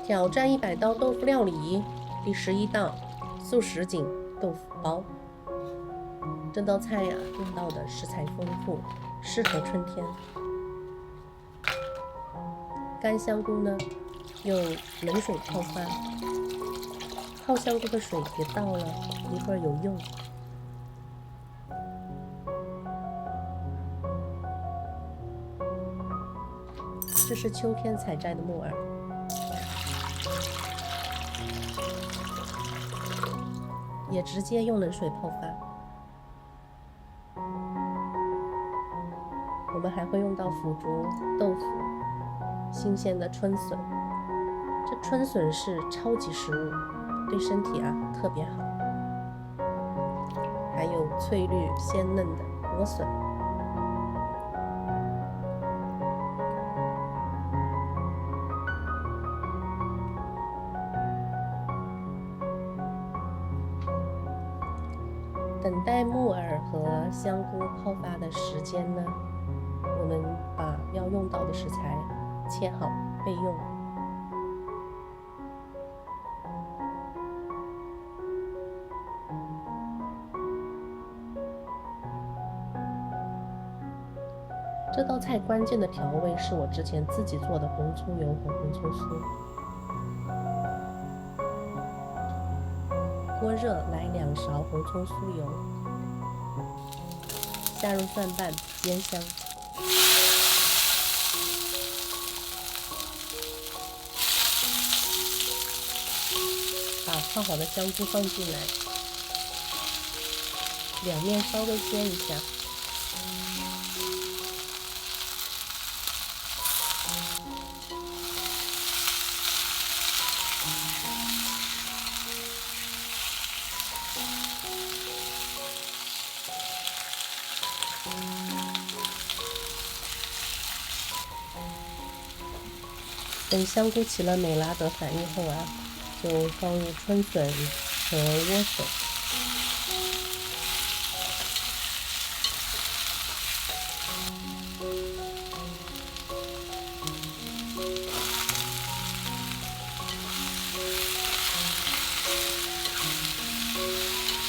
挑战100道豆腐料理，第11道素什锦豆腐包。这道菜呀，用到的食材丰富，适合春天。干香菇呢，用冷水泡发，泡香菇的水别倒了，一会儿有用。这是秋天采摘的木耳，也直接用冷水泡发。我们还会用到腐竹、豆腐、新鲜的春笋。这春笋是超级食物，对身体特别好。还有翠绿鲜嫩的莴笋。等待木耳和香菇泡发的时间呢，我们把要用到的食材切好备用。这道菜关键的调味是我之前自己做的红葱油和红葱酥。锅热，来2勺红葱酥油，下入蒜瓣煸香。把泡好的香菇放进来，两面稍微煎一下。等香菇起了美拉德反应后就放入春笋和莴笋。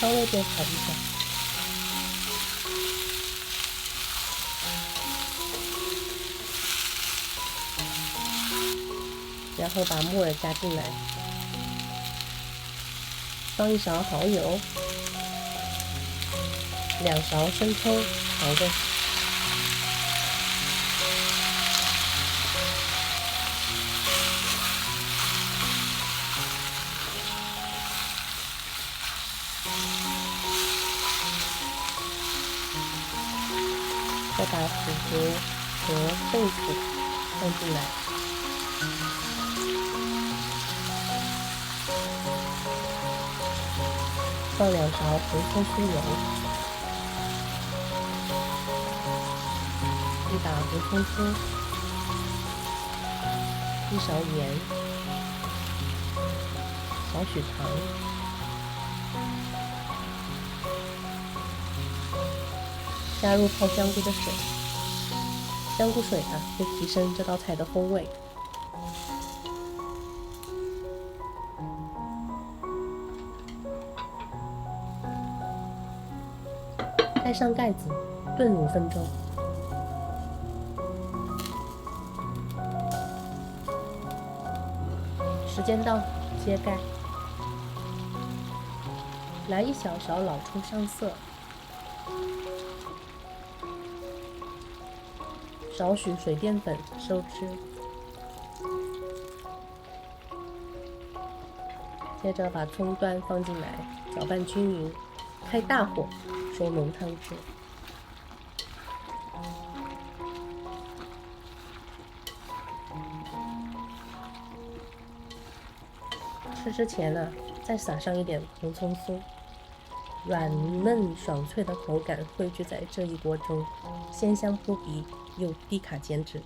稍微多炒一下。然后把木耳加进来，放1勺蚝油，2勺生抽调味，再把腐竹和豆腐放进来。放2勺红葱酥油，1把红葱酥，1勺盐，少许糖，加入泡香菇的水。香菇水会提升这道菜的风味。盖上盖子，炖5分钟。时间到，揭盖。来1小勺老抽上色，少许水淀粉收汁。接着把葱段放进来，搅拌均匀，开大火收浓汤汁。吃之前再撒上一点红葱酥，软嫩爽脆的口感汇聚在这一锅中，鲜香扑鼻又低卡减脂。